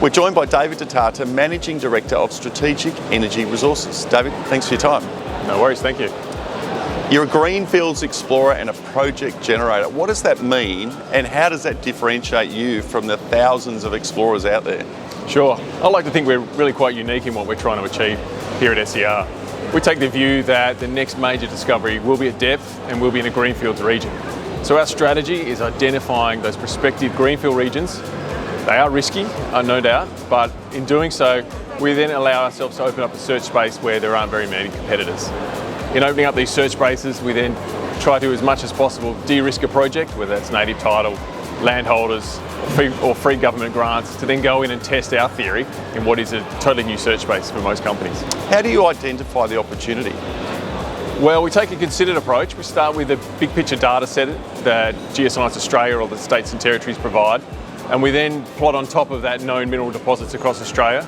We're joined by David Tata, Managing Director of Strategic Energy Resources. David, thanks for your time. No worries, thank you. You're a greenfields explorer and a project generator. What does that mean, and how does that differentiate you from the thousands of explorers out there? Sure. I like to think we're really quite unique in what we're trying to achieve here at SER. We take the view that the next major discovery will be at depth and will be in a greenfields region. So our strategy is identifying those prospective greenfield regions. They are risky, no doubt, but in doing so, we then allow ourselves to open up a search space where there aren't very many competitors. In opening up these search spaces, we then try to, as much as possible, de-risk a project, whether that's native title, landholders, or free government grants, to then go in and test our theory in what is a totally new search space for most companies. How do you identify the opportunity? Well, we take a considered approach. We start with a big picture data set that Geoscience Australia or the states and territories provide, and we then plot on top of that known mineral deposits across Australia,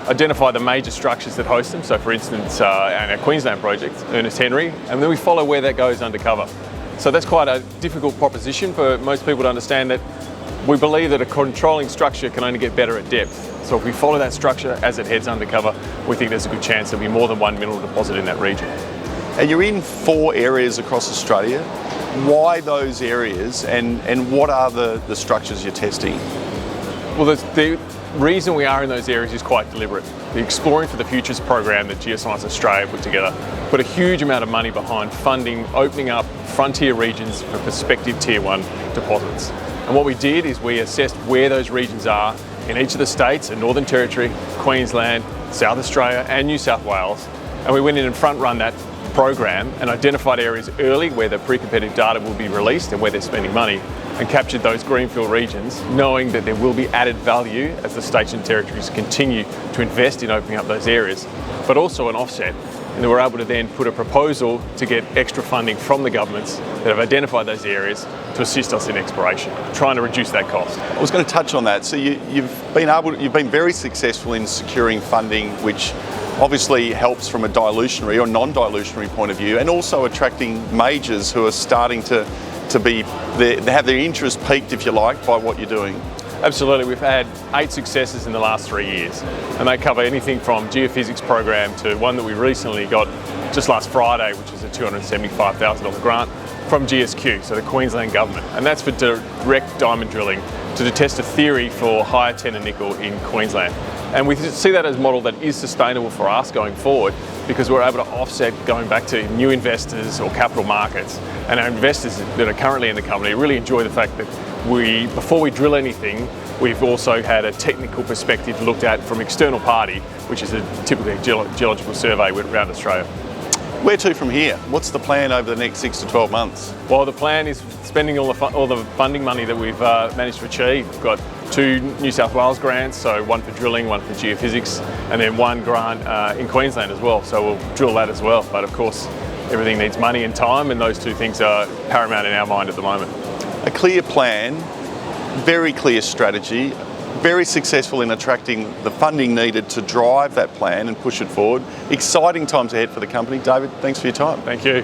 identify the major structures that host them, so for instance our Queensland project, Ernest Henry, and then we follow where that goes undercover. So that's quite a difficult proposition for most people to understand, that we believe that a controlling structure can only get better at depth. So if we follow that structure as it heads undercover, we think there's a good chance there'll be more than one mineral deposit in that region. And you're in 4 areas across Australia. Why those areas, and what are the structures you're testing? Well, the reason we are in those areas is quite deliberate. The Exploring for the Futures program that Geoscience Australia put together put a huge amount of money behind funding, opening up frontier regions for prospective Tier 1 deposits. And what we did is we assessed where those regions are in each of the states, in Northern Territory, Queensland, South Australia and New South Wales, and we went in and front-run that program and identified areas early where the pre-competitive data will be released and where they're spending money, and captured those greenfield regions, knowing that there will be added value as the states and territories continue to invest in opening up those areas, but also an offset. And then we're able to then put a proposal to get extra funding from the governments that have identified those areas to assist us in exploration, trying to reduce that cost. I was going to touch on that. So you've been very successful in securing funding, which obviously helps from a dilutionary or non-dilutionary point of view, and also attracting majors who are starting to have their interest piqued, if you like, by what you're doing. Absolutely. We've had 8 successes in the last 3 years, and they cover anything from geophysics program to one that we recently got just last Friday, which is a $275,000 grant from GSQ, so the Queensland government, and that's for direct diamond drilling to test a theory for higher tenor nickel in Queensland. And we see that as a model that is sustainable for us going forward, because we're able to offset going back to new investors or capital markets. And our investors that are currently in the company really enjoy the fact that before we drill anything, we've also had a technical perspective looked at from external party, which is a typically geological survey around Australia. Where to from here? What's the plan over the next 6 to 12 months? Well, the plan is spending all the funding money that we've managed to achieve. We've got 2 New South Wales grants, so one for drilling, one for geophysics, and then 1 grant in Queensland as well. So we'll drill that as well. But of course, everything needs money and time, and those 2 things are paramount in our mind at the moment. A clear plan, very clear strategy, very successful in attracting the funding needed to drive that plan and push it forward. Exciting times ahead for the company. David, thanks for your time. Thank you.